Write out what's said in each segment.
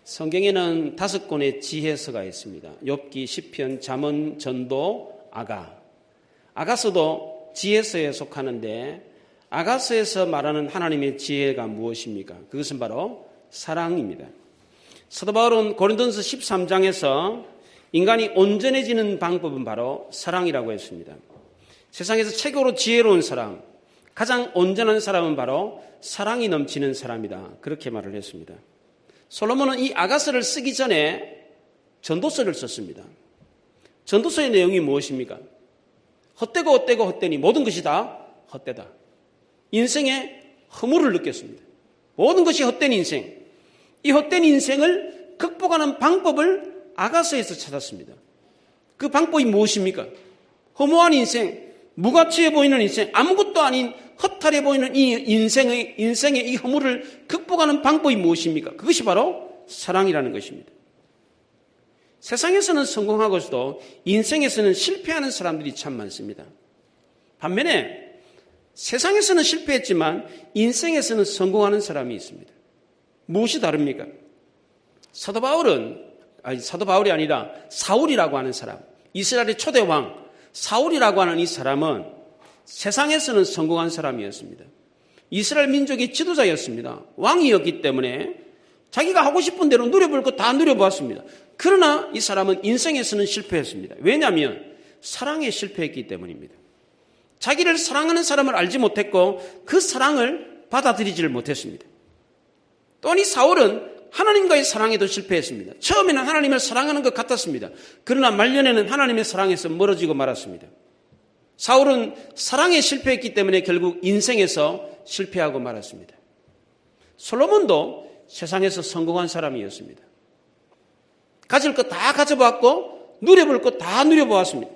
성경에는 5권의 지혜서가 있습니다. 욥기, 시편, 잠언, 전도, 아가. 아가서도 지혜서에 속하는데 아가서에서 말하는 하나님의 지혜가 무엇입니까? 그것은 바로 사랑입니다. 사도 바울은 고린도전서 13장에서 인간이 온전해지는 방법은 바로 사랑이라고 했습니다. 세상에서 최고로 지혜로운 사람, 가장 온전한 사람은 바로 사랑이 넘치는 사람이다. 그렇게 말을 했습니다. 솔로몬은 이 아가서를 쓰기 전에 전도서를 썼습니다. 전도서의 내용이 무엇입니까? 헛되고 헛되니 모든 것이 다 헛되다. 인생의 허물을 느꼈습니다. 모든 것이 헛된 인생. 이 헛된 인생을 극복하는 방법을 아가서에서 찾았습니다. 그 방법이 무엇입니까? 허무한 인생, 무가치해 보이는 인생, 아무것도 아닌 허탈해 보이는 이 인생의 이 허물을 극복하는 방법이 무엇입니까? 그것이 바로 사랑이라는 것입니다. 세상에서는 성공하고서도 인생에서는 실패하는 사람들이 참 많습니다. 반면에 세상에서는 실패했지만 인생에서는 성공하는 사람이 있습니다. 무엇이 다릅니까? 사도 바울이 아니라 사울이라고 하는 사람, 이스라엘의 초대 왕 사울이라고 하는 이 사람은 세상에서는 성공한 사람이었습니다. 이스라엘 민족의 지도자였습니다. 왕이었기 때문에 자기가 하고 싶은 대로 누려볼 것 다 누려보았습니다. 그러나 이 사람은 인생에서는 실패했습니다. 왜냐하면 사랑에 실패했기 때문입니다. 자기를 사랑하는 사람을 알지 못했고 그 사랑을 받아들이지를 못했습니다. 또한 이 사울은 하나님과의 사랑에도 실패했습니다. 처음에는 하나님을 사랑하는 것 같았습니다. 그러나 말년에는 하나님의 사랑에서 멀어지고 말았습니다. 사울은 사랑에 실패했기 때문에 결국 인생에서 실패하고 말았습니다. 솔로몬도 세상에서 성공한 사람이었습니다. 가질 것 다 가져봤고 누려볼 것 다 누려보았습니다.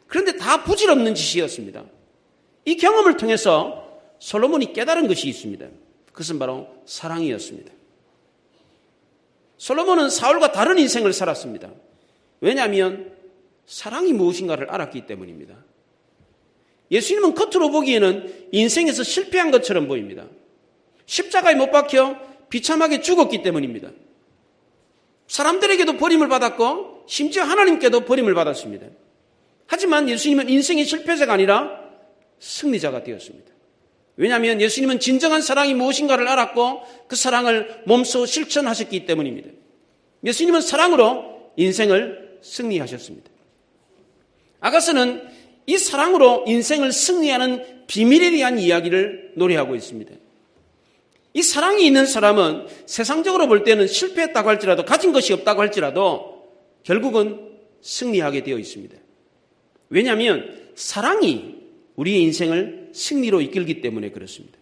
그런데 다 부질없는 짓이었습니다. 이 경험을 통해서 솔로몬이 깨달은 것이 있습니다. 그것은 바로 사랑이었습니다. 솔로몬은 사울과 다른 인생을 살았습니다. 왜냐하면 사랑이 무엇인가를 알았기 때문입니다. 예수님은 겉으로 보기에는 인생에서 실패한 것처럼 보입니다. 십자가에 못 박혀 비참하게 죽었기 때문입니다. 사람들에게도 버림을 받았고 심지어 하나님께도 버림을 받았습니다. 하지만 예수님은 인생의 실패자가 아니라 승리자가 되었습니다. 왜냐하면 예수님은 진정한 사랑이 무엇인가를 알았고 그 사랑을 몸소 실천하셨기 때문입니다. 예수님은 사랑으로 인생을 승리하셨습니다. 아가서는 이 사랑으로 인생을 승리하는 비밀에 대한 이야기를 노래하고 있습니다. 이 사랑이 있는 사람은 세상적으로 볼 때는 실패했다고 할지라도 가진 것이 없다고 할지라도 결국은 승리하게 되어 있습니다. 왜냐하면 사랑이 우리의 인생을 승리로 이끌기 때문에 그렇습니다.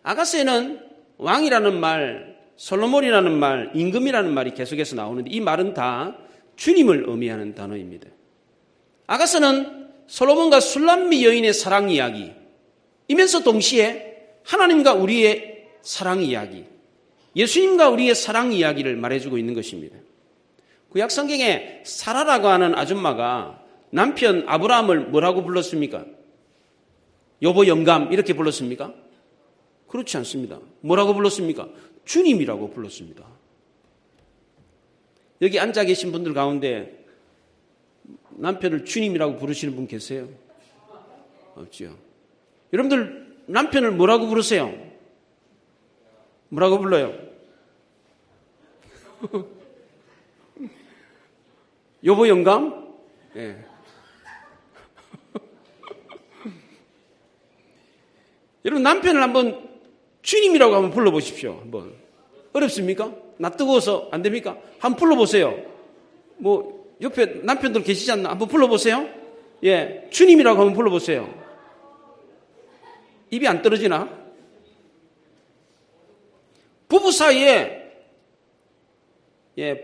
아가서에는 왕이라는 말, 솔로몬이라는 말, 임금이라는 말이 계속해서 나오는데 이 말은 다 주님을 의미하는 단어입니다. 아가서는 솔로몬과 술람미 여인의 사랑 이야기이면서 동시에 하나님과 우리의 사랑 이야기, 예수님과 우리의 사랑 이야기를 말해주고 있는 것입니다. 구약 성경에 사라라고 하는 아줌마가 남편 아브라함을 뭐라고 불렀습니까? 여보 영감 이렇게 불렀습니까? 그렇지 않습니다. 뭐라고 불렀습니까? 주님이라고 불렀습니다. 여기 앉아 계신 분들 가운데 남편을 주님이라고 부르시는 분 계세요? 없죠. 여러분들 남편을 뭐라고 부르세요? 뭐라고 불러요? 여보 영감? 네. 여러분 남편을 한번 주님이라고 한번 불러보십시오. 한번 어렵습니까? 나 뜨거워서 안 됩니까? 한번 불러보세요. 뭐 옆에 남편들 계시지 않나? 한번 불러보세요. 예, 주님이라고 한번 불러보세요. 입이 안 떨어지나? 부부 사이에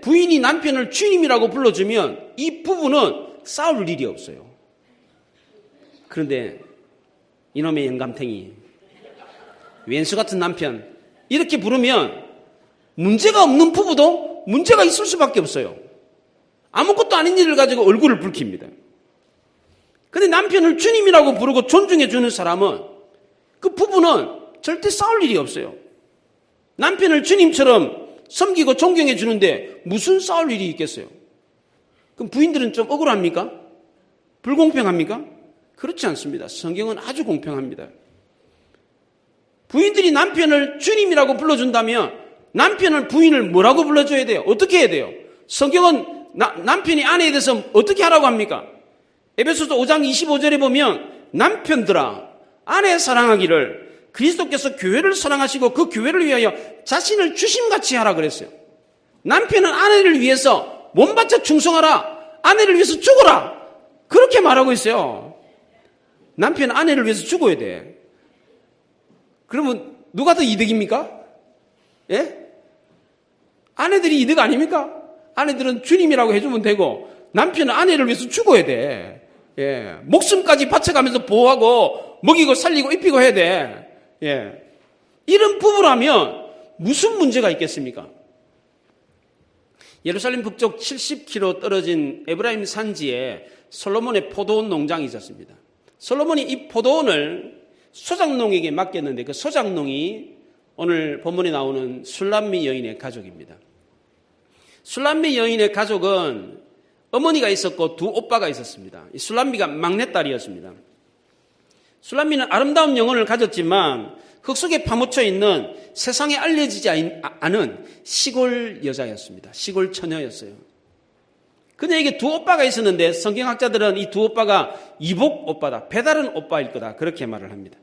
부인이 남편을 주님이라고 불러주면 이 부부는 싸울 일이 없어요. 그런데 이놈의 영감탱이 왼수 같은 남편 이렇게 부르면 문제가 없는 부부도 문제가 있을 수밖에 없어요. 아무것도 아닌 일을 가지고 얼굴을 붉힙니다. 그런데 남편을 주님이라고 부르고 존중해 주는 사람은 그 부부는 절대 싸울 일이 없어요. 남편을 주님처럼 섬기고 존경해 주는데 무슨 싸울 일이 있겠어요? 그럼 부인들은 좀 억울합니까? 불공평합니까? 그렇지 않습니다. 성경은 아주 공평합니다. 부인들이 남편을 주님이라고 불러준다면 남편은 부인을 뭐라고 불러줘야 돼요? 어떻게 해야 돼요? 성경은 남편이 아내에 대해서 어떻게 하라고 합니까? 에베소서 5장 25절에 보면 남편들아 아내 사랑하기를 그리스도께서 교회를 사랑하시고 그 교회를 위하여 자신을 주심같이 하라 그랬어요. 남편은 아내를 위해서 몸바쳐 충성하라. 아내를 위해서 죽어라. 그렇게 말하고 있어요. 남편은 아내를 위해서 죽어야 돼. 그러면 누가 더 이득입니까? 예? 아내들이 이득 아닙니까? 아내들은 주님이라고 해주면 되고 남편은 아내를 위해서 죽어야 돼. 예. 목숨까지 바쳐가면서 보호하고 먹이고 살리고 입히고 해야 돼. 예. 이런 부부라면 무슨 문제가 있겠습니까? 예루살렘 북쪽 70km 떨어진 에브라임 산지에 솔로몬의 포도원 농장이 있었습니다. 솔로몬이 이 포도원을 소작농에게 맡겼는데 그 소작농이 오늘 본문에 나오는 술람미 여인의 가족입니다. 술람미 여인의 가족은 어머니가 있었고 두 오빠가 있었습니다. 이 술람미가 막내딸이었습니다. 술람미는 아름다운 영혼을 가졌지만 흙 속에 파묻혀 있는 세상에 알려지지 않은 시골 여자였습니다. 시골 처녀였어요. 그녀에게 두 오빠가 있었는데 성경학자들은 이 두 오빠가 이복 오빠다, 배다른 오빠일 거다 그렇게 말을 합니다.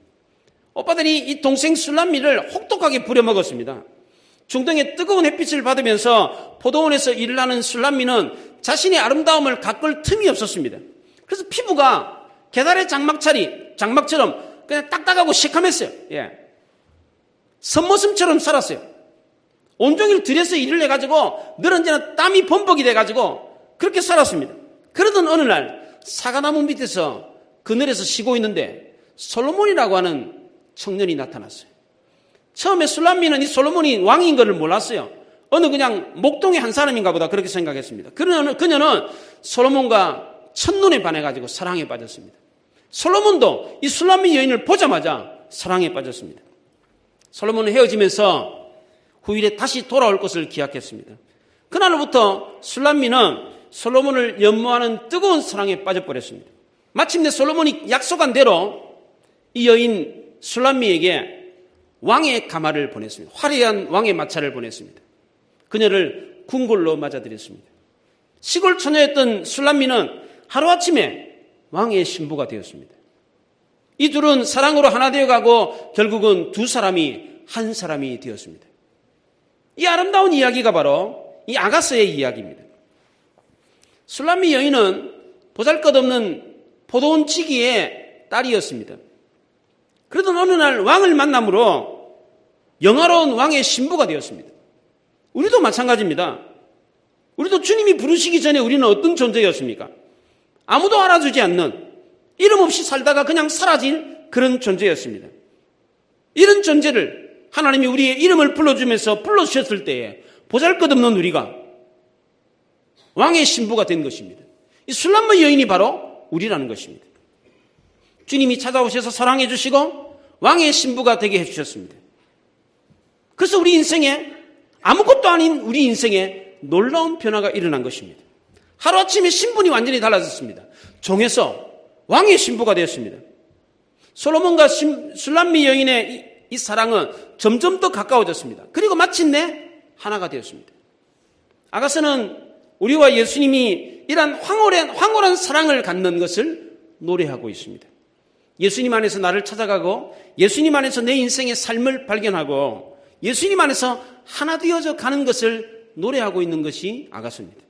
오빠들이 이 동생 술람미를 혹독하게 부려먹었습니다. 중동의 뜨거운 햇빛을 받으면서 포도원에서 일을 하는 술람미는 자신의 아름다움을 가꿀 틈이 없었습니다. 그래서 피부가 계달의 장막처럼 그냥 딱딱하고 시커맸어요. 예. 선머슴처럼 살았어요. 온종일 들여서 일을 해가지고 늘 언제나 땀이 범벅이 돼가지고 그렇게 살았습니다. 그러던 어느 날 사과나무 밑에서 그늘에서 쉬고 있는데 솔로몬이라고 하는 청년이 나타났어요. 처음에 술람미는 이 솔로몬이 왕인 것을 몰랐어요. 어느 그냥 목동의 한 사람인가 보다 그렇게 생각했습니다. 그녀는 솔로몬과 첫눈에 반해가지고 사랑에 빠졌습니다. 솔로몬도 이 술람미 여인을 보자마자 사랑에 빠졌습니다. 솔로몬은 헤어지면서 후일에 다시 돌아올 것을 기약했습니다. 그날부터 술람미는 솔로몬을 연모하는 뜨거운 사랑에 빠져버렸습니다. 마침내 솔로몬이 약속한 대로 이 여인 술람미에게 왕의 가마를 보냈습니다. 화려한 왕의 마차를 보냈습니다. 그녀를 궁궐로 맞아들였습니다. 시골 처녀였던 술람미는 하루아침에 왕의 신부가 되었습니다. 이 둘은 사랑으로 하나 되어가고 결국은 두 사람이 한 사람이 되었습니다. 이 아름다운 이야기가 바로 이 아가서의 이야기입니다. 술람미 여인은 보잘것없는 포도원 지기의 딸이었습니다. 그러던 어느 날 왕을 만남으로 영화로운 왕의 신부가 되었습니다. 우리도 마찬가지입니다. 우리도 주님이 부르시기 전에 우리는 어떤 존재였습니까? 아무도 알아주지 않는 이름 없이 살다가 그냥 사라질 그런 존재였습니다. 이런 존재를 하나님이 우리의 이름을 불러주면서 불러주셨을 때에 보잘것없는 우리가 왕의 신부가 된 것입니다. 이 술람미 여인이 바로 우리라는 것입니다. 주님이 찾아오셔서 사랑해 주시고 왕의 신부가 되게 해주셨습니다. 그래서 우리 인생에 아무것도 아닌 우리 인생에 놀라운 변화가 일어난 것입니다. 하루아침에 신분이 완전히 달라졌습니다. 종에서 왕의 신부가 되었습니다. 솔로몬과 술람미 여인의 이 사랑은 점점 더 가까워졌습니다. 그리고 마침내 하나가 되었습니다. 아가서는 우리와 예수님이 이러한 황홀한 사랑을 갖는 것을 노래하고 있습니다. 예수님 안에서 나를 찾아가고 예수님 안에서 내 인생의 삶을 발견하고 예수님 안에서 하나 되어져 가는 것을 노래하고 있는 것이 아가서입니다.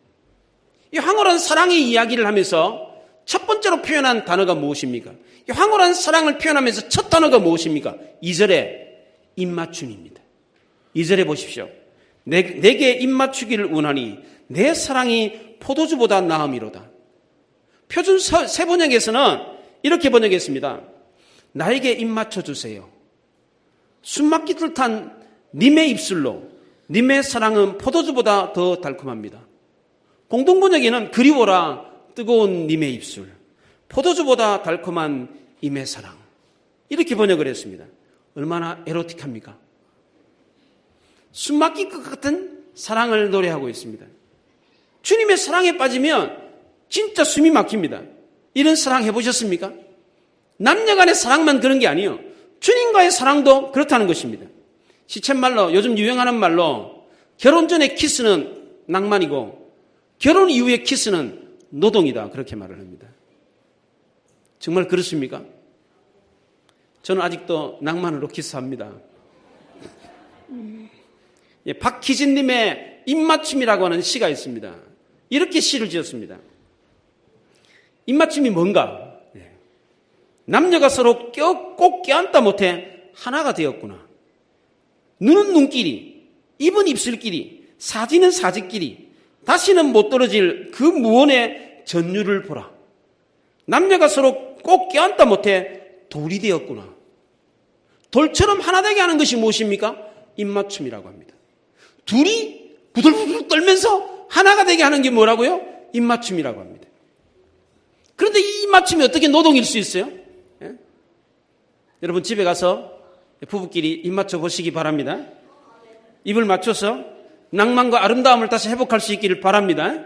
이 황홀한 사랑의 이야기를 하면서 첫 번째로 표현한 단어가 무엇입니까? 이 황홀한 사랑을 표현하면서 첫 단어가 무엇입니까? 2절에 입맞춤입니다. 2절에 보십시오. 내게 입맞추기를 원하니 내 사랑이 포도주보다 나음이로다. 표준 새 번역에서는 이렇게 번역했습니다. 나에게 입맞춰 주세요. 숨막히 듯한 님의 입술로 님의 사랑은 포도주보다 더 달콤합니다. 공동번역에는 그리워라 뜨거운 님의 입술, 포도주보다 달콤한 임의 사랑, 이렇게 번역을 했습니다. 얼마나 에로틱합니까? 숨막힐 것 같은 사랑을 노래하고 있습니다. 주님의 사랑에 빠지면 진짜 숨이 막힙니다. 이런 사랑 해보셨습니까? 남녀 간의 사랑만 그런 게 아니에요. 주님과의 사랑도 그렇다는 것입니다. 시쳇말로, 요즘 유행하는 말로 결혼 전에 키스는 낭만이고 결혼 이후의 키스는 노동이다, 그렇게 말을 합니다. 정말 그렇습니까? 저는 아직도 낭만으로 키스합니다. 박희진님의 입맞춤이라고 하는 시가 있습니다. 이렇게 시를 지었습니다. 입맞춤이 뭔가? 남녀가 서로 꼭 껴안다 못해 하나가 되었구나. 눈은 눈끼리, 입은 입술끼리, 사지는 사지끼리, 다시는 못 떨어질 그 무언의 전율을 보라. 남녀가 서로 꼭 껴안다 못해 돌이 되었구나. 돌처럼 하나 되게 하는 것이 무엇입니까? 입맞춤이라고 합니다. 둘이 부들부들 떨면서 하나가 되게 하는 게 뭐라고요? 입맞춤이라고 합니다. 그런데 이 입맞춤이 어떻게 노동일 수 있어요? 예? 여러분 집에 가서 부부끼리 입 맞춰 보시기 바랍니다. 입을 맞춰서 낭만과 아름다움을 다시 회복할 수 있기를 바랍니다.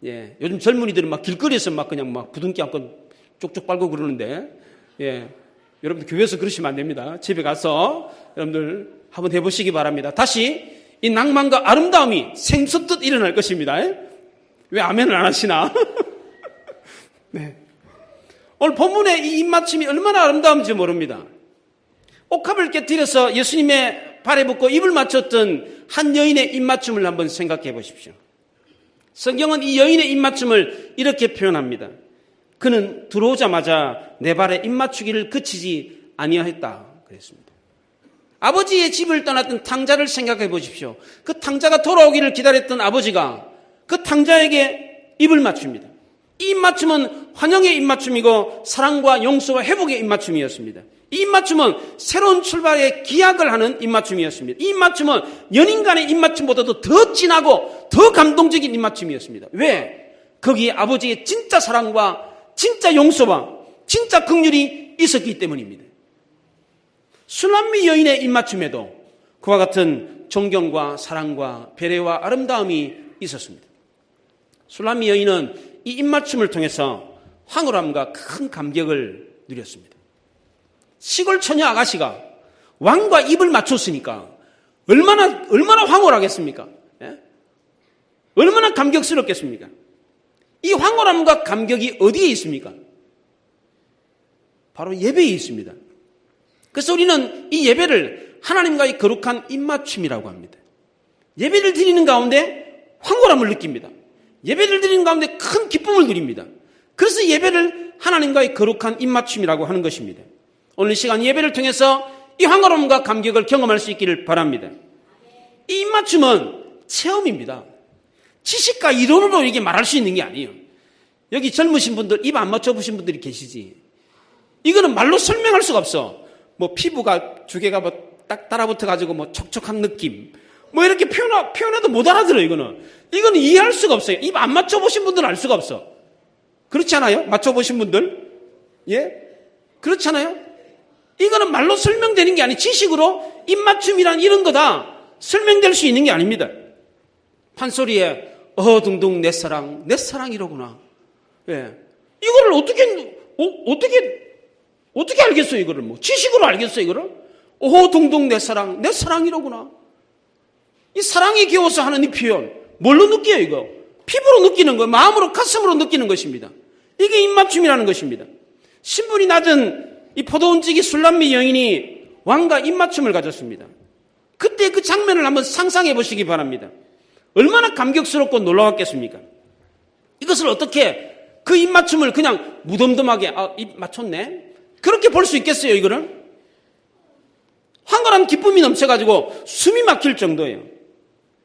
예, 요즘 젊은이들은 막 길거리에서 막 그냥 막 부둥키 안고 쪽쪽 빨고 그러는데, 예, 여러분들 교회에서 그러시면 안 됩니다. 집에 가서 여러분들 한번 해보시기 바랍니다. 다시 이 낭만과 아름다움이 생수듯 일어날 것입니다. 왜 아멘을 안 하시나? 네. 오늘 본문의 이 입맞춤이 얼마나 아름다운지 모릅니다. 옥합을 깨뜨려서 예수님의 발에 붙고 입을 맞췄던 한 여인의 입맞춤을 한번 생각해 보십시오. 성경은 이 여인의 입맞춤을 이렇게 표현합니다. 그는 들어오자마자 내 발에 입맞추기를 그치지 아니하였다 그랬습니다. 아버지의 집을 떠났던 탕자를 생각해 보십시오. 그 탕자가 돌아오기를 기다렸던 아버지가 그 탕자에게 입을 맞춥니다. 이 입맞춤은 환영의 입맞춤이고 사랑과 용서와 회복의 입맞춤이었습니다. 이 입맞춤은 새로운 출발의 기약을 하는 입맞춤이었습니다. 이 입맞춤은 연인 간의 입맞춤보다도 더 진하고 더 감동적인 입맞춤이었습니다. 왜? 거기에 아버지의 진짜 사랑과 진짜 용서와 진짜 긍휼이 있었기 때문입니다. 술람미 여인의 입맞춤에도 그와 같은 존경과 사랑과 배려와 아름다움이 있었습니다. 술람미 여인은 이 입맞춤을 통해서 황홀함과 큰 감격을 누렸습니다. 시골 처녀 아가씨가 왕과 입을 맞췄으니까 얼마나 황홀하겠습니까? 예? 얼마나 감격스럽겠습니까? 이 황홀함과 감격이 어디에 있습니까? 바로 예배에 있습니다. 그래서 우리는 이 예배를 하나님과의 거룩한 입맞춤이라고 합니다. 예배를 드리는 가운데 황홀함을 느낍니다. 예배를 드리는 가운데 큰 기쁨을 누립니다. 그래서 예배를 하나님과의 거룩한 입맞춤이라고 하는 것입니다. 오늘 시간 예배를 통해서 이 황홀함과 감격을 경험할 수 있기를 바랍니다. 이 입맞춤은 체험입니다. 지식과 이론으로 이게 말할 수 있는 게 아니에요. 여기 젊으신 분들, 입 안 맞춰보신 분들이 계시지. 이거는 말로 설명할 수가 없어. 뭐 피부가 두 개가 뭐 딱 따라붙어가지고 뭐 촉촉한 느낌. 뭐 이렇게 표현해도 못 알아들어요, 이거는. 이거는 이해할 수가 없어요. 입 안 맞춰보신 분들은 알 수가 없어. 그렇지 않아요? 맞춰보신 분들? 예? 그렇지 않아요? 이거는 말로 설명되는 게 아니, 지식으로 입맞춤이란 이런 거다 설명될 수 있는 게 아닙니다. 판소리에 어둥둥 내 사랑 이러구나. 예. 이거를 어떻게 알겠어요, 이거를 뭐. 지식으로 알겠어요, 이거를? 어둥둥 내 사랑 이러구나. 이 사랑이 귀여워서 하는 이 표현, 뭘로 느껴요, 이거? 피부로 느끼는 거예요. 마음으로, 가슴으로 느끼는 것입니다. 이게 입맞춤이라는 것입니다. 신분이 낮은 이 포도원지기 술람미 여인이 왕과 입맞춤을 가졌습니다. 그때 그 장면을 한번 상상해 보시기 바랍니다. 얼마나 감격스럽고 놀라웠겠습니까? 이것을 어떻게 그 입맞춤을 그냥 무덤덤하게 입 맞췄네? 그렇게 볼 수 있겠어요, 이거를? 황홀한 기쁨이 넘쳐가지고 숨이 막힐 정도예요.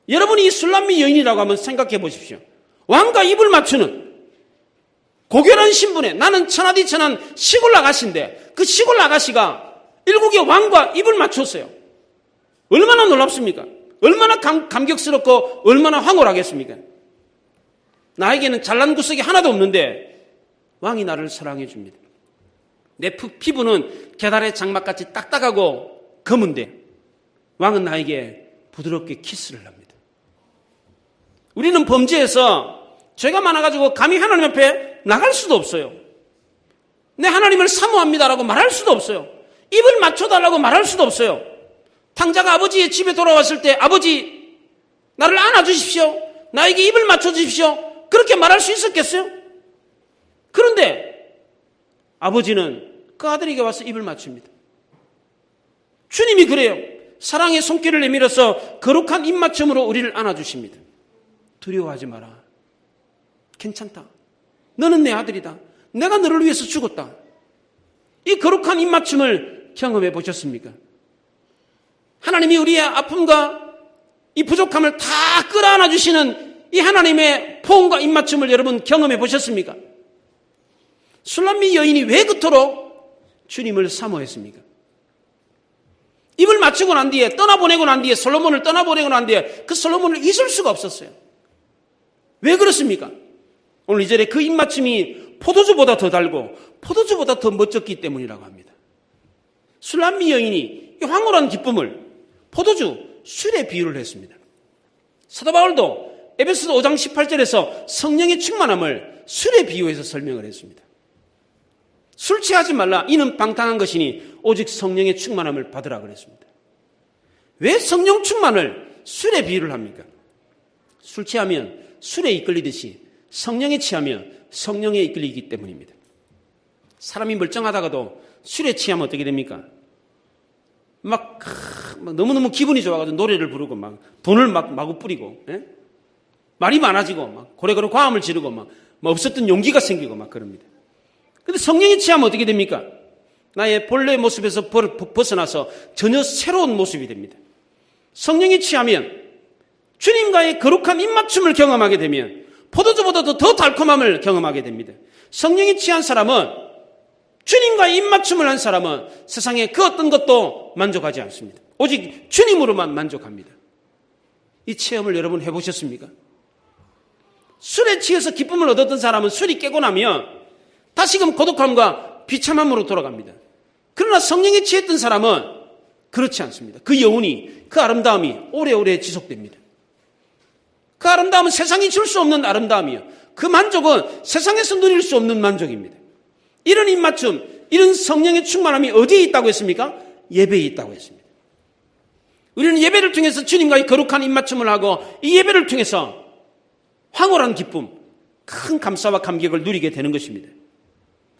여러분이 이 술람미 여인이라고 한번 생각해 보십시오. 왕과 입을 맞추는 고결한 신분에, 나는 천하디천한 시골 아가씨인데 그 시골 아가씨가 일국의 왕과 입을 맞췄어요. 얼마나 놀랍습니까? 얼마나 감격스럽고 얼마나 황홀하겠습니까? 나에게는 잘난 구석이 하나도 없는데 왕이 나를 사랑해 줍니다. 내 피부는 계달의 장막같이 딱딱하고 검은데 왕은 나에게 부드럽게 키스를 합니다. 우리는 범죄해서 죄가 많아가지고 감히 하나님 앞에 나갈 수도 없어요. 내 하나님을 사모합니다라고 말할 수도 없어요. 입을 맞춰달라고 말할 수도 없어요. 탕자가 아버지의 집에 돌아왔을 때 아버지 나를 안아주십시오. 나에게 입을 맞춰주십시오. 그렇게 말할 수 있었겠어요? 그런데 아버지는 그 아들에게 와서 입을 맞춥니다. 주님이 그래요. 사랑의 손길을 내밀어서 거룩한 입맞춤으로 우리를 안아주십니다. 두려워하지 마라. 괜찮다. 너는 내 아들이다. 내가 너를 위해서 죽었다. 이 거룩한 입맞춤을 경험해 보셨습니까? 하나님이 우리의 아픔과 이 부족함을 다 끌어안아 주시는 이 하나님의 포옹과 입맞춤을 여러분 경험해 보셨습니까? 술람미 여인이 왜 그토록 주님을 사모했습니까? 입을 맞추고 난 뒤에 떠나보내고 난 뒤에 솔로몬을 떠나보내고 난 뒤에 그 솔로몬을 잊을 수가 없었어요. 왜 그렇습니까? 오늘 2절에 그 입맞춤이 포도주보다 더 달고 포도주보다 더 멋졌기 때문이라고 합니다. 술람미 여인이 이 황홀한 기쁨을 포도주, 술에 비유를 했습니다. 사도 바울도 에베소서 5장 18절에서 성령의 충만함을 술에 비유해서 설명을 했습니다. 술 취하지 말라. 이는 방탕한 것이니 오직 성령의 충만함을 받으라 그랬습니다. 왜 성령 충만을 술에 비유를 합니까? 술 취하면 술에 이끌리듯이 성령에 취하면 성령에 이끌리기 때문입니다. 사람이 멀쩡하다가도 술에 취하면 어떻게 됩니까? 막 너무너무 기분이 좋아가지고 노래를 부르고 막 돈을 막 마구 뿌리고, 예? 말이 많아지고 막 고래고래 과음을 지르고 막 없었던 용기가 생기고 막 그럽니다. 근데 성령에 취하면 어떻게 됩니까? 나의 본래 모습에서 벗어나서 전혀 새로운 모습이 됩니다. 성령에 취하면 주님과의 거룩한 입맞춤을 경험하게 되면 포도주보다도 더 달콤함을 경험하게 됩니다. 성령에 취한 사람은 주님과의 입맞춤을 한 사람은 세상에 그 어떤 것도 만족하지 않습니다. 오직 주님으로만 만족합니다. 이 체험을 여러분 해보셨습니까? 술에 취해서 기쁨을 얻었던 사람은 술이 깨고 나면 다시금 고독함과 비참함으로 돌아갑니다. 그러나 성령에 취했던 사람은 그렇지 않습니다. 그 여운이, 그 아름다움이 오래오래 지속됩니다. 그 아름다움은 세상이 줄 수 없는 아름다움이요. 그 만족은 세상에서 누릴 수 없는 만족입니다. 이런 입맞춤, 이런 성령의 충만함이 어디에 있다고 했습니까? 예배에 있다고 했습니다. 우리는 예배를 통해서 주님과의 거룩한 입맞춤을 하고 이 예배를 통해서 황홀한 기쁨, 큰 감사와 감격을 누리게 되는 것입니다.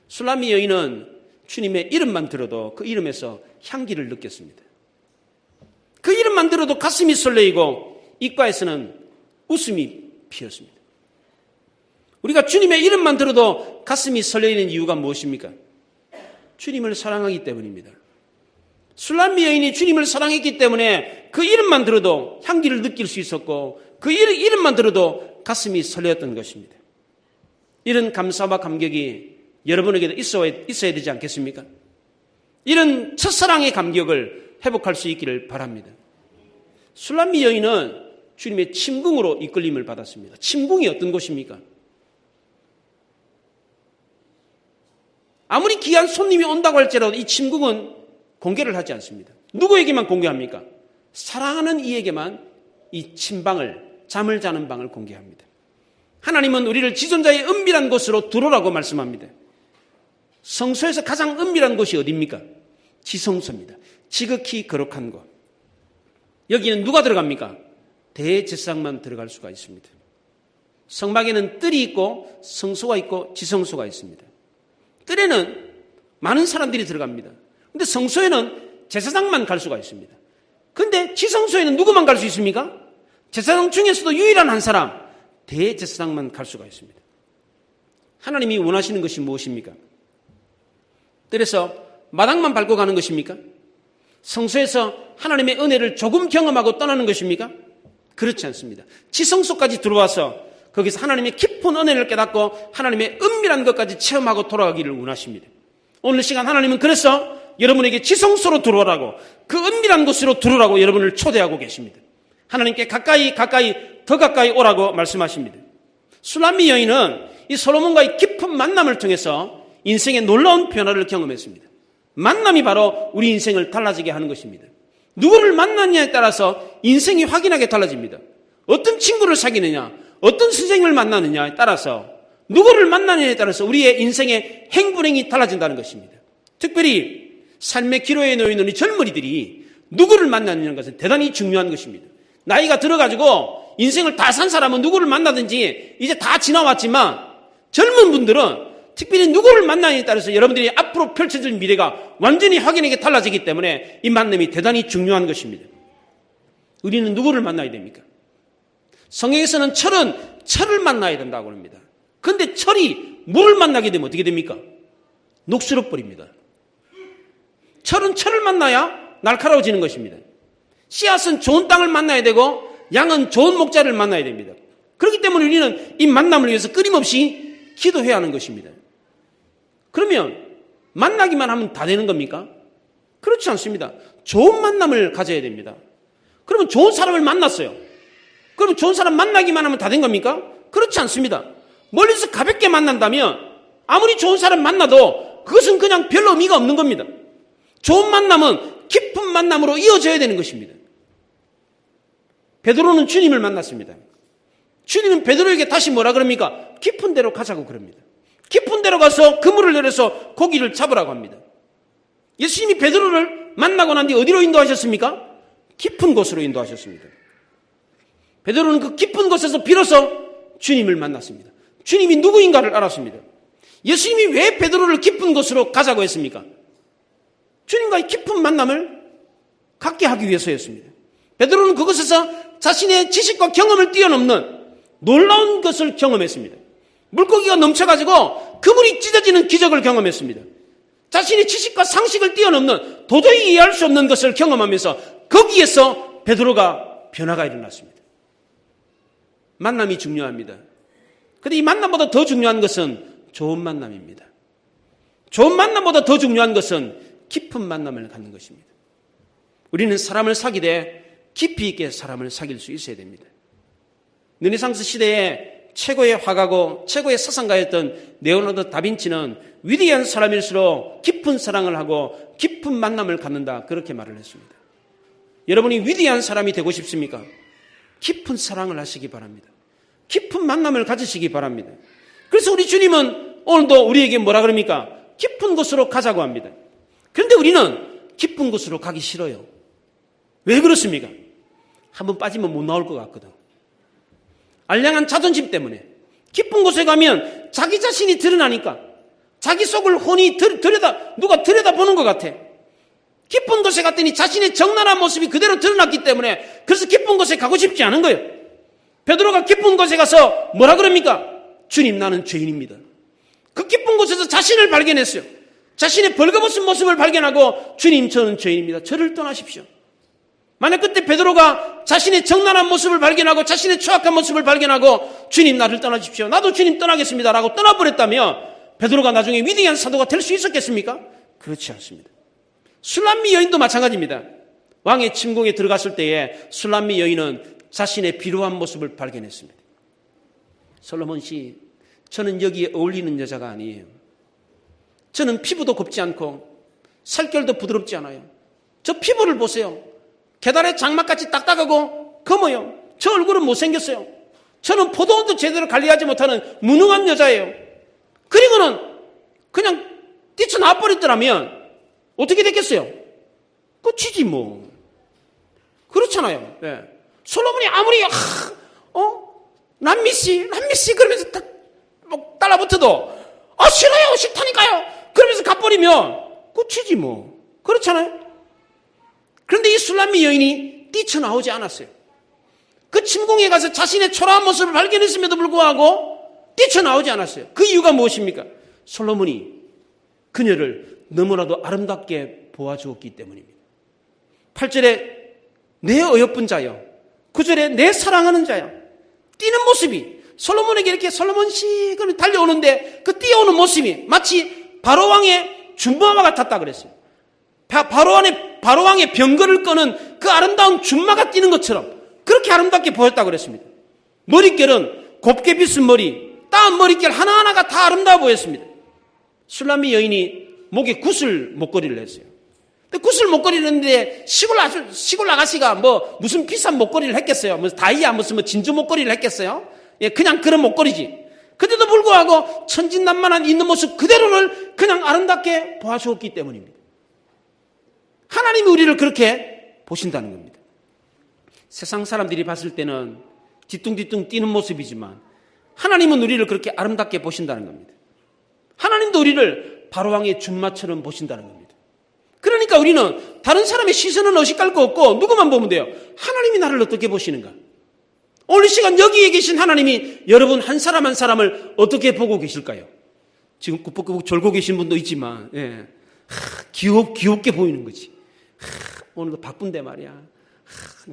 술람미 여인은 주님의 이름만 들어도 그 이름에서 향기를 느꼈습니다. 그 이름만 들어도 가슴이 설레이고 입가에서는 웃음이 피었습니다. 우리가 주님의 이름만 들어도 가슴이 설레이는 이유가 무엇입니까? 주님을 사랑하기 때문입니다. 술람미 여인이 주님을 사랑했기 때문에 그 이름만 들어도 향기를 느낄 수 있었고 그 이름만 들어도 가슴이 설레었던 것입니다. 이런 감사와 감격이 여러분에게도 있어야 되지 않겠습니까? 이런 첫사랑의 감격을 회복할 수 있기를 바랍니다. 술람미 여인은 주님의 침궁으로 이끌림을 받았습니다. 침궁이 어떤 곳입니까? 아무리 귀한 손님이 온다고 할지라도 이 침궁은 공개를 하지 않습니다. 누구에게만 공개합니까? 사랑하는 이에게만 이 침방을, 잠을 자는 방을 공개합니다. 하나님은 우리를 지존자의 은밀한 곳으로 들어오라고 말씀합니다. 성소에서 가장 은밀한 곳이 어디입니까? 지성소입니다. 지극히 거룩한 곳. 여기는 누가 들어갑니까? 대제사장만 들어갈 수가 있습니다. 성막에는 뜰이 있고 성소가 있고 지성소가 있습니다. 뜰에는 많은 사람들이 들어갑니다. 근데 성소에는 제사장만 갈 수가 있습니다. 근데 지성소에는 누구만 갈 수 있습니까? 제사장 중에서도 유일한 한 사람, 대제사장만 갈 수가 있습니다. 하나님이 원하시는 것이 무엇입니까? 뜰에서 마당만 밟고 가는 것입니까? 성소에서 하나님의 은혜를 조금 경험하고 떠나는 것입니까? 그렇지 않습니다. 지성소까지 들어와서 거기서 하나님의 깊은 은혜를 깨닫고 하나님의 은밀한 것까지 체험하고 돌아가기를 원하십니다. 오늘 시간 하나님은 그래서 여러분에게 지성소로 들어오라고, 그 은밀한 곳으로 들어오라고 여러분을 초대하고 계십니다. 하나님께 더 가까이 오라고 말씀하십니다. 술람미 여인은 이 솔로몬과의 깊은 만남을 통해서 인생의 놀라운 변화를 경험했습니다. 만남이 바로 우리 인생을 달라지게 하는 것입니다. 누구를 만났냐에 따라서 인생이 확연하게 달라집니다. 어떤 친구를 사귀느냐, 어떤 선생님을 만나느냐에 따라서, 누구를 만나느냐에 따라서 우리의 인생의 행불행이 달라진다는 것입니다. 특별히 삶의 기로에 놓여 있는 이 젊은이들이 누구를 만나느냐는 것은 대단히 중요한 것입니다. 나이가 들어가지고 인생을 다 산 사람은 누구를 만나든지 이제 다 지나왔지만, 젊은 분들은 특별히 누구를 만나느냐에 따라서 여러분들이 앞으로 펼쳐질 미래가 완전히 확연하게 달라지기 때문에 이 만남이 대단히 중요한 것입니다. 우리는 누구를 만나야 됩니까? 성경에서는 철을 만나야 된다고 합니다. 그런데 철이 물을 만나게 되면 어떻게 됩니까? 녹슬어 버립니다. 철은 철을 만나야 날카로워지는 것입니다. 씨앗은 좋은 땅을 만나야 되고 양은 좋은 목자를 만나야 됩니다. 그렇기 때문에 우리는 이 만남을 위해서 끊임없이 기도해야 하는 것입니다. 그러면 만나기만 하면 다 되는 겁니까? 그렇지 않습니다. 좋은 만남을 가져야 됩니다. 그러면 좋은 사람을 만났어요. 그럼 좋은 사람 만나기만 하면 다 된 겁니까? 그렇지 않습니다. 멀리서 가볍게 만난다면 아무리 좋은 사람 만나도 그것은 그냥 별 의미가 없는 겁니다. 좋은 만남은 깊은 만남으로 이어져야 되는 것입니다. 베드로는 주님을 만났습니다. 주님은 베드로에게 다시 뭐라 그럽니까? 깊은 데로 가자고 그럽니다. 깊은 데로 가서 그물을 내려서 고기를 잡으라고 합니다. 예수님이 베드로를 만나고 난 뒤 어디로 인도하셨습니까? 깊은 곳으로 인도하셨습니다. 베드로는 그 깊은 곳에서 비로소 주님을 만났습니다. 주님이 누구인가를 알았습니다. 예수님이 왜 베드로를 깊은 곳으로 가자고 했습니까? 주님과의 깊은 만남을 갖게 하기 위해서였습니다. 베드로는 그곳에서 자신의 지식과 경험을 뛰어넘는 놀라운 것을 경험했습니다. 물고기가 넘쳐가지고 그물이 찢어지는 기적을 경험했습니다. 자신의 지식과 상식을 뛰어넘는 도저히 이해할 수 없는 것을 경험하면서 거기에서 베드로가 변화가 일어났습니다. 만남이 중요합니다. 그런데 이 만남보다 더 중요한 것은 좋은 만남입니다. 좋은 만남보다 더 중요한 것은 깊은 만남을 갖는 것입니다. 우리는 사람을 사귀되 깊이 있게 사람을 사귈 수 있어야 됩니다. 르네상스 시대에 최고의 화가고 최고의 사상가였던 레오나르도 다빈치는 위대한 사람일수록 깊은 사랑을 하고 깊은 만남을 갖는다, 그렇게 말을 했습니다. 여러분이 위대한 사람이 되고 싶습니까? 깊은 사랑을 하시기 바랍니다. 깊은 만남을 가지시기 바랍니다. 그래서 우리 주님은 오늘도 우리에게 뭐라 그럽니까? 깊은 곳으로 가자고 합니다. 그런데 우리는 깊은 곳으로 가기 싫어요. 왜 그렇습니까? 한번 빠지면 못 나올 것 같거든. 알량한 자존심 때문에. 깊은 곳에 가면 자기 자신이 드러나니까 자기 속을 혼이 누가 들여다보는 것 같아. 깊은 곳에 갔더니 자신의 적나라한 모습이 그대로 드러났기 때문에, 그래서 깊은 곳에 가고 싶지 않은 거예요. 베드로가 깊은 곳에 가서 뭐라 그럽니까? 주님, 나는 죄인입니다. 그 깊은 곳에서 자신을 발견했어요. 자신의 벌거벗은 모습을 발견하고, 주님, 저는 죄인입니다. 저를 떠나십시오. 만약 그때 베드로가 자신의 적나라한 모습을 발견하고 자신의 추악한 모습을 발견하고, 주님, 나를 떠나십시오. 나도 주님 떠나겠습니다 라고 떠나버렸다면 베드로가 나중에 위대한 사도가 될 수 있었겠습니까? 그렇지 않습니다. 술람미 여인도 마찬가지입니다. 왕의 침공에 들어갔을 때에 술람미 여인은 자신의 비루한 모습을 발견했습니다. 솔로몬 씨, 저는 여기에 어울리는 여자가 아니에요. 저는 피부도 곱지 않고 살결도 부드럽지 않아요. 저 피부를 보세요. 계달의 장막같이 딱딱하고 검어요. 저 얼굴은 못생겼어요. 저는 포도원도 제대로 관리하지 못하는 무능한 여자예요. 그리고는 그냥 뛰쳐나와버렸더라면 어떻게 됐겠어요? 끝이지 뭐. 그렇잖아요. 네. 솔로몬이 아무리 남미씨 그러면서 달라붙어도 싫어요, 싫다니까요 그러면서 가버리면 끝이지 뭐. 그렇잖아요. 그런데 이 술람미 여인이 뛰쳐나오지 않았어요. 그 침공에 가서 자신의 초라한 모습을 발견했음에도 불구하고 뛰쳐나오지 않았어요. 그 이유가 무엇입니까? 솔로몬이 그녀를 너무나도 아름답게 보아주었기 때문입니다. 8절에 내 어여쁜 자여, 9절에 내 사랑하는 자여. 뛰는 모습이 솔로몬에게 이렇게 솔로몬씨 그러면 달려오는데 그 뛰어오는 모습이 마치 바로왕의 준마와 같았다 그랬어요. 바로왕의 병거를 끄는 그 아름다운 준마가 뛰는 것처럼 그렇게 아름답게 보였다고 그랬습니다. 머릿결은 곱게 빗은 머리, 따은 머릿결 하나하나가 다 아름다워 보였습니다. 술람미 여인이 목에 구슬 목걸이를 했어요. 근데 구슬 목걸이를 했는데 시골 아가씨가 무슨 비싼 목걸이를 했겠어요? 다이아 무슨 진주 목걸이를 했겠어요? 그냥 그런 목걸이지. 그때도 불구하고 천진난만한 있는 모습 그대로를 그냥 아름답게 보아주었기 때문입니다. 하나님이 우리를 그렇게 보신다는 겁니다. 세상 사람들이 봤을 때는 뒤뚱뒤뚱 뛰는 모습이지만 하나님은 우리를 그렇게 아름답게 보신다는 겁니다. 하나님도 우리를 바로왕의 준마처럼 보신다는 겁니다. 그러니까 우리는 다른 사람의 시선은 의식할 거 없고 누구만 보면 돼요. 하나님이 나를 어떻게 보시는가? 오늘 시간 여기에 계신 하나님이 여러분 한 사람 한 사람을 어떻게 보고 계실까요? 지금 꾸벅꾸벅 졸고 계신 분도 있지만 귀엽게 보이는 거지. 오늘도 바쁜데 말이야.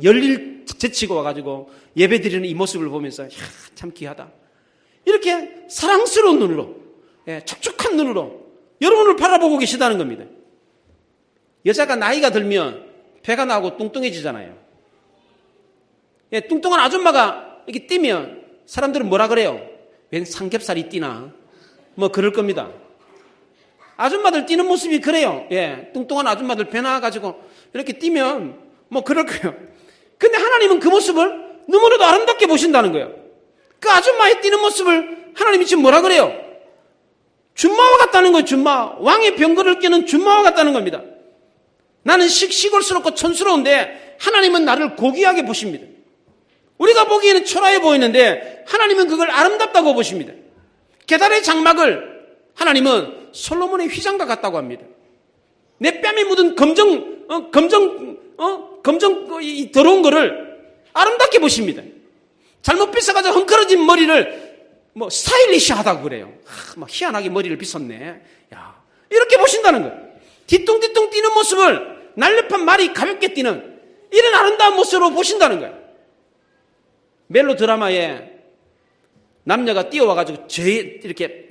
열일 제치고 와가지고 예배 드리는 이 모습을 보면서 참 귀하다. 이렇게 사랑스러운 눈으로, 촉촉한 눈으로 여러분을 바라보고 계시다는 겁니다. 여자가 나이가 들면 배가 나오고 뚱뚱해지잖아요. 뚱뚱한 아줌마가 이렇게 뛰면 사람들은 뭐라 그래요? 웬 삼겹살이 뛰나? 뭐 그럴 겁니다. 아줌마들 뛰는 모습이 그래요. 뚱뚱한 아줌마들 배 나와가지고 이렇게 뛰면 뭐 그럴 거예요. 근데 하나님은 그 모습을 너무나도 아름답게 보신다는 거예요. 그 아줌마의 뛰는 모습을 하나님이 지금 뭐라 그래요? 준마와 같다는 거예요. 준마. 왕의 병거를 뀌는 준마와 같다는 겁니다. 나는 시골스럽고 촌스러운데 하나님은 나를 고귀하게 보십니다. 우리가 보기에는 초라해 보이는데 하나님은 그걸 아름답다고 보십니다. 계달의 장막을 하나님은 솔로몬의 휘장과 같다고 합니다. 내 뺨에 묻은 검정 이 더러운 거를 아름답게 보십니다. 잘못 빗어가지고 헝클어진 머리를 뭐 스타일리시하다고 그래요. 막 희한하게 머리를 빗었네. 야, 이렇게 보신다는 거예요. 뒤뚱뒤뚱 뛰는 모습을 날렵한 말이 가볍게 뛰는 이런 아름다운 모습으로 보신다는 거예요. 멜로 드라마에 남녀가 뛰어와가지고 이렇게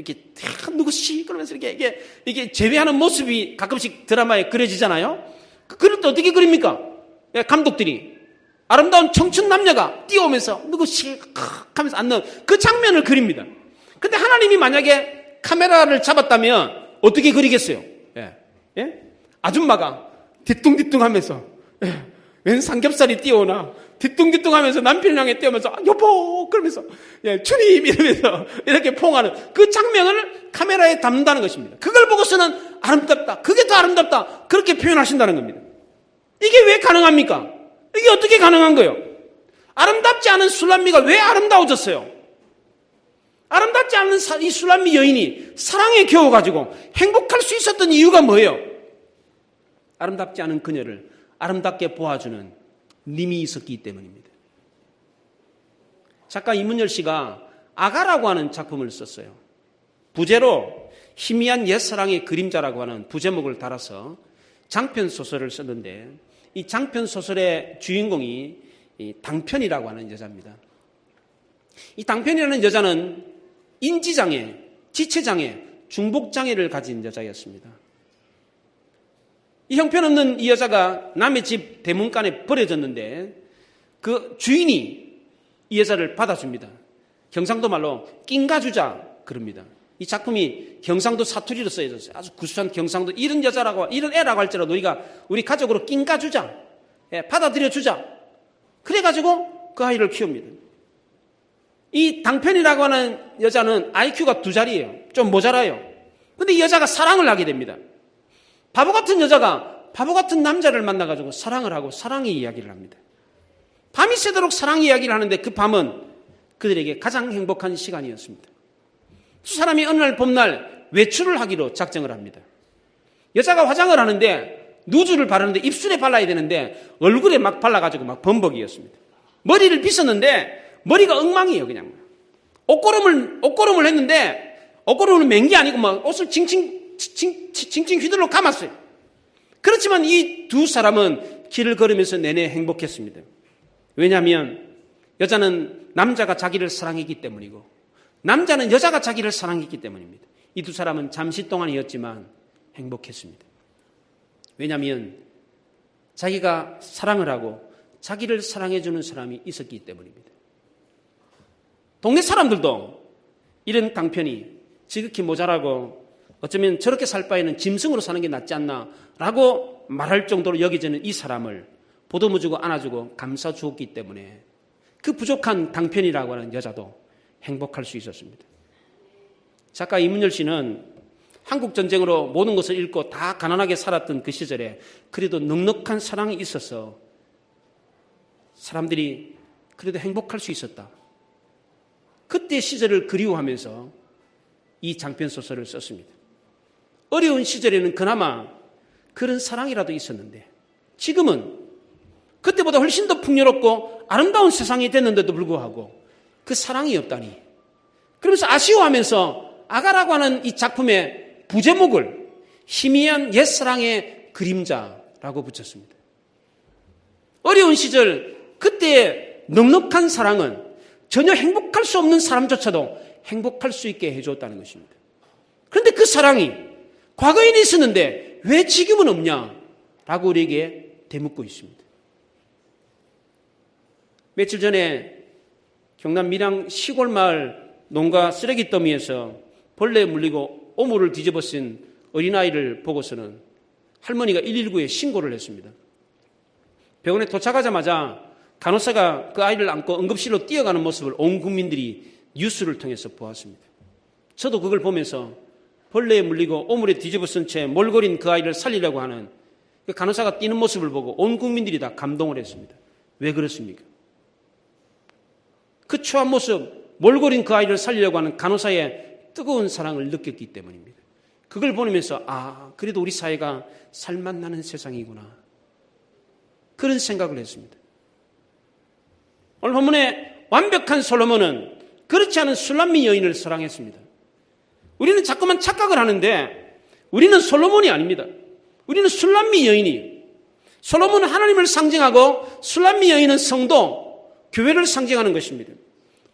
누구시 그러면서 이게 제외하는 모습이 가끔씩 드라마에 그려지잖아요. 그럴 때 어떻게 그립니까? 감독들이 아름다운 청춘 남녀가 뛰어오면서 누구시 하면서 앉는 그 장면을 그립니다. 근데 하나님이 만약에 카메라를 잡았다면 어떻게 그리겠어요? 아줌마가 뒤뚱뒤뚱하면서 웬 삼겹살이 뛰어오나 뒤뚱뒤뚱하면서 남편을 향해 뛰어오면서 여보 그러면서 주님 이러면서 이렇게 포옹하는 그 장면을 카메라에 담는다는 것입니다. 그걸 보고서는 아름답다, 그게 더 아름답다 그렇게 표현하신다는 겁니다. 이게 왜 가능합니까? 이게 어떻게 가능한 거예요? 아름답지 않은 술람미가 왜 아름다워졌어요? 아름답지 않은 이 술람미 여인이 사랑에 겨워가지고 행복할 수 있었던 이유가 뭐예요? 아름답지 않은 그녀를 아름답게 보아주는 님이 있었기 때문입니다. 작가 이문열 씨가 아가라고 하는 작품을 썼어요. 부제로 희미한 옛사랑의 그림자라고 하는 부제목을 달아서 장편 소설을 썼는데 이 장편 소설의 주인공이 이 당편이라고 하는 여자입니다. 이 당편이라는 여자는 인지장애, 지체장애, 중복장애를 가진 여자였습니다. 이 형편없는 이 여자가 남의 집 대문간에 버려졌는데 그 주인이 이 여자를 받아줍니다. 경상도 말로 낑가주자 그럽니다. 이 작품이 경상도 사투리로 쓰여졌어요. 아주 구수한 경상도 이런 여자라고 이런 애라고 할지라도 우리 가족으로 낑가주자, 받아들여주자. 그래가지고 그 아이를 키웁니다. 이 당편이라고 하는 여자는 IQ가 2자리예요. 좀 모자라요. 근데 이 여자가 사랑을 하게 됩니다. 바보 같은 여자가 바보 같은 남자를 만나가지고 사랑을 하고 사랑의 이야기를 합니다. 밤이 새도록 사랑 이야기를 하는데 그 밤은 그들에게 가장 행복한 시간이었습니다. 두 사람이 어느 날 봄날 외출을 하기로 작정을 합니다. 여자가 화장을 하는데 누주를 바르는데 입술에 발라야 되는데 얼굴에 막 발라가지고 막 범벅이었습니다. 머리를 빗었는데 머리가 엉망이에요. 그냥 옷고름을 했는데 옷고름을 맨 게 아니고 막 옷을 칭칭 휘둘러 감았어요. 그렇지만 이 두 사람은 길을 걸으면서 내내 행복했습니다. 왜냐하면 여자는 남자가 자기를 사랑했기 때문이고 남자는 여자가 자기를 사랑했기 때문입니다. 이 두 사람은 잠시 동안이었지만 행복했습니다. 왜냐하면 자기가 사랑을 하고 자기를 사랑해주는 사람이 있었기 때문입니다. 동네 사람들도 이런 당편이 지극히 모자라고 어쩌면 저렇게 살 바에는 짐승으로 사는 게 낫지 않나 라고 말할 정도로 여겨지는 이 사람을 보듬어주고 안아주고 감싸주었기 때문에 그 부족한 당편이라고 하는 여자도 행복할 수 있었습니다. 작가 이문열 씨는 한국 전쟁으로 모든 것을 잃고 다 가난하게 살았던 그 시절에 그래도 넉넉한 사랑이 있어서 사람들이 그래도 행복할 수 있었다. 그때 시절을 그리워하면서 이 장편 소설을 썼습니다. 어려운 시절에는 그나마 그런 사랑이라도 있었는데 지금은 그때보다 훨씬 더 풍요롭고 아름다운 세상이 됐는데도 불구하고 그 사랑이 없다니. 그러면서 아쉬워하면서 아가라고 하는 이 작품의 부제목을 희미한 옛사랑의 그림자라고 붙였습니다. 어려운 시절 그때의 넉넉한 사랑은 전혀 행복할 수 없는 사람조차도 행복할 수 있게 해줬다는 것입니다. 그런데 그 사랑이 과거에는 있었는데 왜 지금은 없냐라고 우리에게 되묻고 있습니다. 며칠 전에 경남 밀양 시골 마을 농가 쓰레기 더미에서 벌레에 물리고 오물을 뒤집어 쓴 어린아이를 보고서는 할머니가 119에 신고를 했습니다. 병원에 도착하자마자 간호사가 그 아이를 안고 응급실로 뛰어가는 모습을 온 국민들이 뉴스를 통해서 보았습니다. 저도 그걸 보면서 벌레에 물리고 오물에 뒤집어 쓴 채 몰골인 그 아이를 살리려고 하는 그 간호사가 뛰는 모습을 보고 온 국민들이 다 감동을 했습니다. 왜 그렇습니까? 그 추한 모습, 몰골인 그 아이를 살리려고 하는 간호사의 뜨거운 사랑을 느꼈기 때문입니다. 그걸 보면서 그래도 우리 사회가 살맛나는 세상이구나. 그런 생각을 했습니다. 오늘 본문에 완벽한 솔로몬은 그렇지 않은 술람미 여인을 사랑했습니다. 우리는 자꾸만 착각을 하는데 우리는 솔로몬이 아닙니다. 우리는 술람미 여인이. 솔로몬은 하나님을 상징하고 술람미 여인은 성도, 교회를 상징하는 것입니다.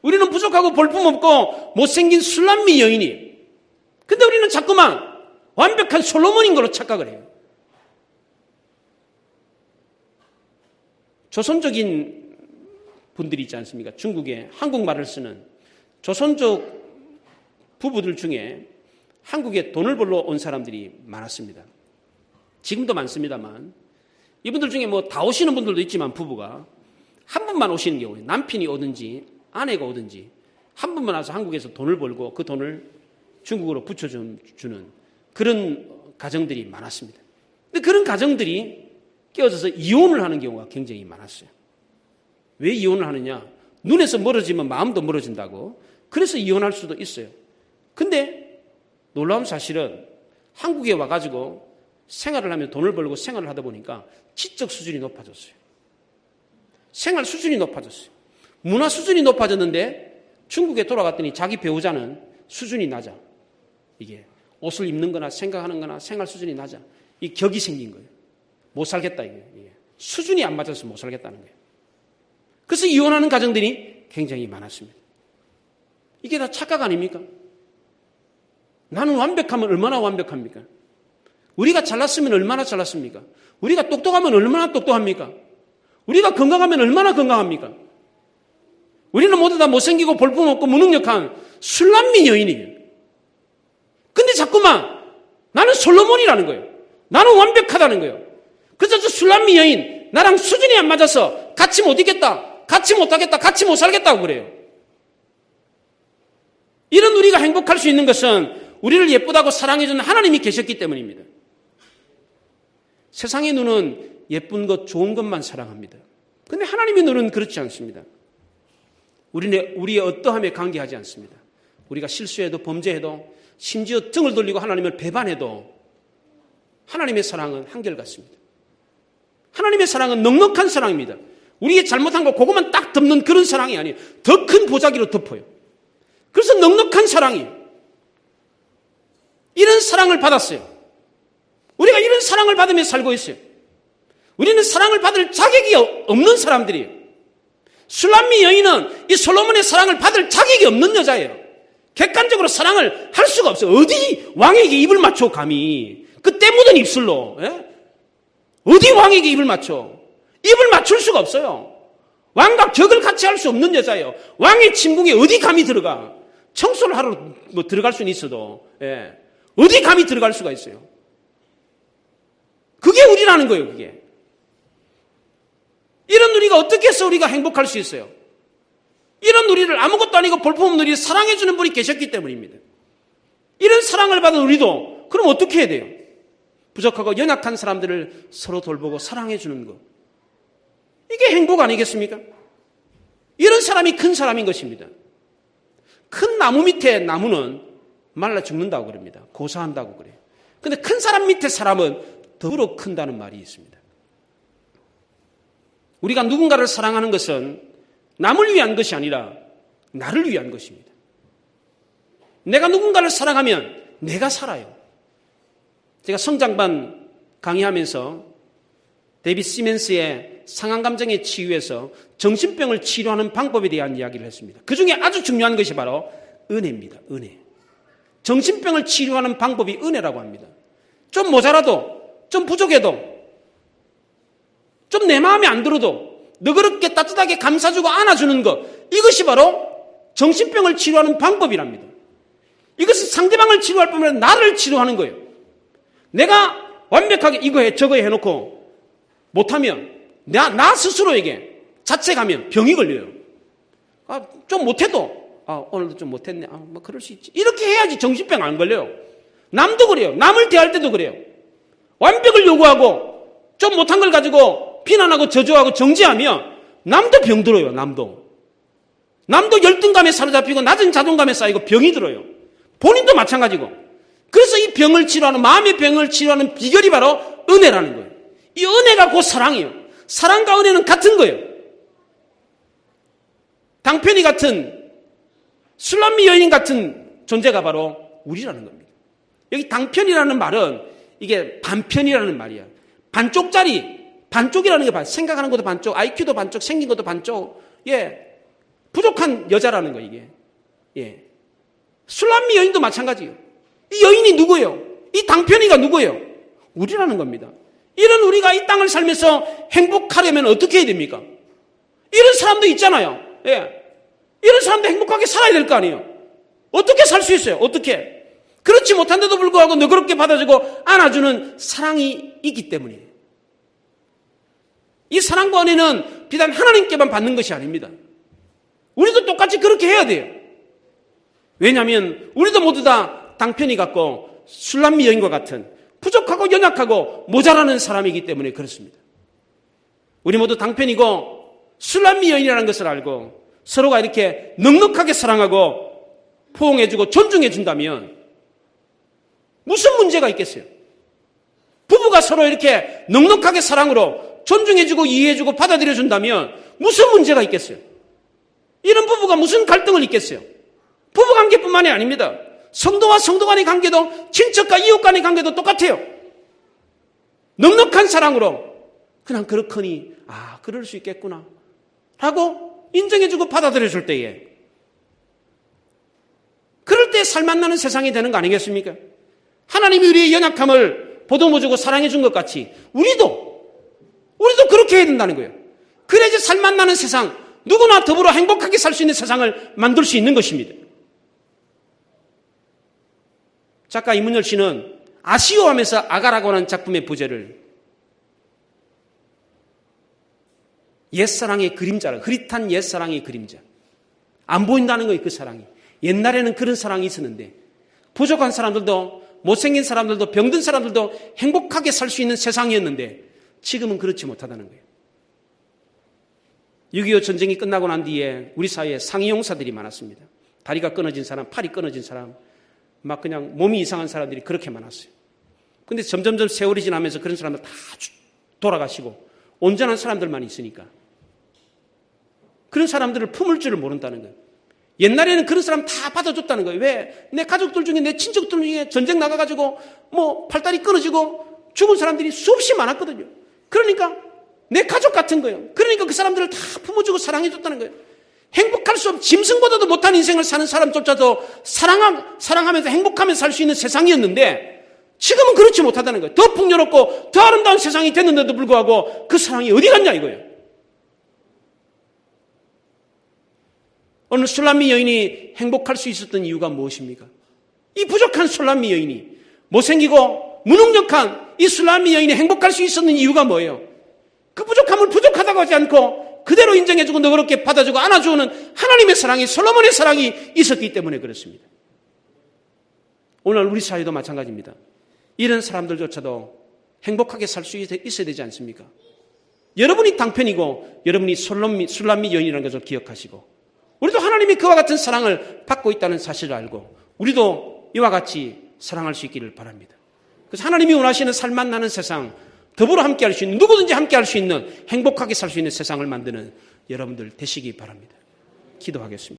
우리는 부족하고 볼품없고 못생긴 술람미 여인이. 근데 우리는 자꾸만 완벽한 솔로몬인 걸로 착각을 해요. 조선적인 분들이 있지 않습니까? 중국에 한국말을 쓰는 조선족 부부들 중에 한국에 돈을 벌러 온 사람들이 많았습니다. 지금도 많습니다만 이분들 중에 뭐 다 오시는 분들도 있지만 부부가 한 분만 오시는 경우에 남편이 오든지 아내가 오든지 한 분만 와서 한국에서 돈을 벌고 그 돈을 중국으로 붙여주는 그런 가정들이 많았습니다. 근데 그런 가정들이 깨어져서 이혼을 하는 경우가 굉장히 많았어요. 왜 이혼을 하느냐? 눈에서 멀어지면 마음도 멀어진다고. 그래서 이혼할 수도 있어요. 근데 놀라운 사실은 한국에 와가지고 생활을 하면 돈을 벌고 생활을 하다 보니까 지적 수준이 높아졌어요. 생활 수준이 높아졌어요. 문화 수준이 높아졌는데 중국에 돌아갔더니 자기 배우자는 수준이 낮아. 이게 옷을 입는 거나 생각하는 거나 생활 수준이 낮아. 이 격이 생긴 거예요. 못 살겠다 이게. 수준이 안 맞아서 못 살겠다는 거예요. 그래서 이혼하는 가정들이 굉장히 많았습니다. 이게 다 착각 아닙니까? 나는 완벽하면 얼마나 완벽합니까? 우리가 잘났으면 얼마나 잘났습니까? 우리가 똑똑하면 얼마나 똑똑합니까? 우리가 건강하면 얼마나 건강합니까? 우리는 모두 다 못생기고 볼품없고 무능력한 술람미 여인이에요. 근데 자꾸만 나는 솔로몬이라는 거예요. 나는 완벽하다는 거예요. 그래서 저 술람미 여인 나랑 수준이 안 맞아서 같이 못 있겠다, 같이 못 하겠다, 같이 못 살겠다고 그래요. 이런 우리가 행복할 수 있는 것은 우리를 예쁘다고 사랑해주는 하나님이 계셨기 때문입니다. 세상의 눈은 예쁜 것, 좋은 것만 사랑합니다. 그런데 하나님의 눈은 그렇지 않습니다. 우리의 어떠함에 관계하지 않습니다. 우리가 실수해도 범죄해도 심지어 등을 돌리고 하나님을 배반해도 하나님의 사랑은 한결같습니다. 하나님의 사랑은 넉넉한 사랑입니다. 우리의 잘못한 거 그것만 딱 덮는 그런 사랑이 아니에요. 더 큰 보자기로 덮어요. 그래서 넉넉한 사랑이에요. 이런 사랑을 받았어요. 우리가 이런 사랑을 받으며 살고 있어요. 우리는 사랑을 받을 자격이 없는 사람들이에요. 술람미 여인은 이 솔로몬의 사랑을 받을 자격이 없는 여자예요. 객관적으로 사랑을 할 수가 없어요. 어디 왕에게 입을 맞춰 감히. 그 때 묻은 입술로. 예? 어디 왕에게 입을 맞춰. 입을 맞출 수가 없어요. 왕과 격을 같이 할 수 없는 여자예요. 왕의 침궁에 어디 감히 들어가. 청소를 하러 뭐 들어갈 수는 있어도 어디 감히 들어갈 수가 있어요. 그게 우리라는 거예요. 그게. 이런 우리가 어떻게 해서 우리가 행복할 수 있어요? 이런 우리를 아무것도 아니고 볼품없는 우리를 사랑해주는 분이 계셨기 때문입니다. 이런 사랑을 받은 우리도 그럼 어떻게 해야 돼요? 부족하고 연약한 사람들을 서로 돌보고 사랑해주는 것. 이게 행복 아니겠습니까? 이런 사람이 큰 사람인 것입니다. 큰 나무 밑에 나무는 말라 죽는다고 그럽니다. 고사한다고 그래요. 근데 큰 사람 밑에 사람은 더불어 큰다는 말이 있습니다. 우리가 누군가를 사랑하는 것은 남을 위한 것이 아니라 나를 위한 것입니다. 내가 누군가를 사랑하면 내가 살아요. 제가 성장반 강의하면서 데이빗 시멘스의 상한감정의 치유에서 정신병을 치료하는 방법에 대한 이야기를 했습니다. 그 중에 아주 중요한 것이 바로 은혜입니다. 은혜. 정신병을 치료하는 방법이 은혜라고 합니다. 좀 모자라도, 좀 부족해도, 좀 내 마음에 안 들어도 너그럽게 따뜻하게 감싸주고 안아주는 것, 이것이 바로 정신병을 치료하는 방법이랍니다. 이것은 상대방을 치료할 뿐만 아니라 나를 치료하는 거예요. 내가 완벽하게 이거 해 저거 해놓고 못하면 나 스스로에게 자책하면 병이 걸려요. 좀 못해도 오늘도 좀 못했네. 뭐 그럴 수 있지. 이렇게 해야지 정신병 안 걸려요. 남도 그래요. 남을 대할 때도 그래요. 완벽을 요구하고 좀 못한 걸 가지고 비난하고 저주하고 정죄하면 남도 병 들어요. 남도 열등감에 사로잡히고 낮은 자존감에 쌓이고 병이 들어요. 본인도 마찬가지고. 그래서 이 병을 치료하는, 마음의 병을 치료하는 비결이 바로 은혜라는 거예요. 이 은혜가 곧 사랑이에요. 사랑과 은혜는 같은 거예요. 당편이 같은, 술람미 여인 같은 존재가 바로 우리라는 겁니다. 여기 당편이라는 말은 이게 반편이라는 말이야. 반쪽짜리, 반쪽이라는 게 생각하는 것도 반쪽, IQ도 반쪽, 생긴 것도 반쪽. 부족한 여자라는 거, 이게. 술람미 여인도 마찬가지예요. 이 여인이 누구예요? 이 당편이가 누구예요? 우리라는 겁니다. 이런 우리가 이 땅을 살면서 행복하려면 어떻게 해야 됩니까? 이런 사람도 있잖아요. 이런 사람도 행복하게 살아야 될 거 아니에요. 어떻게 살 수 있어요? 어떻게? 그렇지 못한데도 불구하고 너그럽게 받아주고 안아주는 사랑이 있기 때문이에요. 이 사랑과 은혜는 비단 하나님께만 받는 것이 아닙니다. 우리도 똑같이 그렇게 해야 돼요. 왜냐하면 우리도 모두 다 당편이 같고 술람미 여인과 같은 부족하고 연약하고 모자라는 사람이기 때문에 그렇습니다. 우리 모두 당편이고 술람미 여인이라는 것을 알고 서로가 이렇게 넉넉하게 사랑하고 포옹해주고 존중해준다면 무슨 문제가 있겠어요? 부부가 서로 이렇게 넉넉하게 사랑으로 존중해주고 이해해주고 받아들여준다면 무슨 문제가 있겠어요? 이런 부부가 무슨 갈등을 있겠어요? 부부관계뿐만이 아닙니다. 성도와 성도 간의 관계도 친척과 이웃 간의 관계도 똑같아요. 넉넉한 사랑으로 그냥 그렇거니 그럴 수 있겠구나 하고 인정해주고 받아들여줄 때에 그럴 때 살맛 나는 세상이 되는 거 아니겠습니까? 하나님이 우리의 연약함을 보듬어주고 사랑해준 것 같이 우리도 그렇게 해야 된다는 거예요. 그래야지 살맛 나는 세상, 누구나 더불어 행복하게 살 수 있는 세상을 만들 수 있는 것입니다. 작가 이문열 씨는 아쉬워하면서 아가라고 하는 작품의 부제를 옛사랑의 그림자라, 흐릿한 옛사랑의 그림자. 안 보인다는 거예요, 그 사랑이. 옛날에는 그런 사랑이 있었는데 부족한 사람들도 못생긴 사람들도 병든 사람들도 행복하게 살 수 있는 세상이었는데 지금은 그렇지 못하다는 거예요. 6.25 전쟁이 끝나고 난 뒤에 우리 사회에 상위용사들이 많았습니다. 다리가 끊어진 사람, 팔이 끊어진 사람, 막 그냥 몸이 이상한 사람들이 그렇게 많았어요. 근데 점점점 세월이 지나면서 그런 사람들 다 돌아가시고 온전한 사람들만 있으니까 그런 사람들을 품을 줄을 모른다는 거예요. 옛날에는 그런 사람 다 받아줬다는 거예요. 왜? 내 가족들 중에 내 친척들 중에 전쟁 나가가지고 뭐 팔다리 끊어지고 죽은 사람들이 수없이 많았거든요. 그러니까 내 가족 같은 거예요. 그러니까 그 사람들을 다 품어주고 사랑해줬다는 거예요. 행복할 수 없는 짐승보다도 못한 인생을 사는 사람조차도 사랑하면서 행복하면서 살 수 있는 세상이었는데 지금은 그렇지 못하다는 거예요. 더 풍요롭고 더 아름다운 세상이 됐는데도 불구하고 그 사랑이 어디 갔냐 이거예요. 어느 술람미 여인이 행복할 수 있었던 이유가 무엇입니까? 이 부족한 술람미 여인이 못생기고 무능력한 이 술람미 여인이 행복할 수 있었는 이유가 뭐예요? 그 부족함을 부족하다고 하지 않고 그대로 인정해주고 너그럽게 받아주고 안아주는 하나님의 사랑이, 솔로몬의 사랑이 있었기 때문에 그렇습니다. 오늘 우리 사회도 마찬가지입니다. 이런 사람들조차도 행복하게 살 수 있어야 되지 않습니까? 여러분이 당편이고 여러분이 술람미 여인이라는 것을 기억하시고, 우리도 하나님이 그와 같은 사랑을 받고 있다는 사실을 알고 우리도 이와 같이 사랑할 수 있기를 바랍니다. 그래서 하나님이 원하시는 살맛 나는 세상, 더불어 함께할 수 있는, 누구든지 함께할 수 있는, 행복하게 살 수 있는 세상을 만드는 여러분들 되시기 바랍니다. 기도하겠습니다.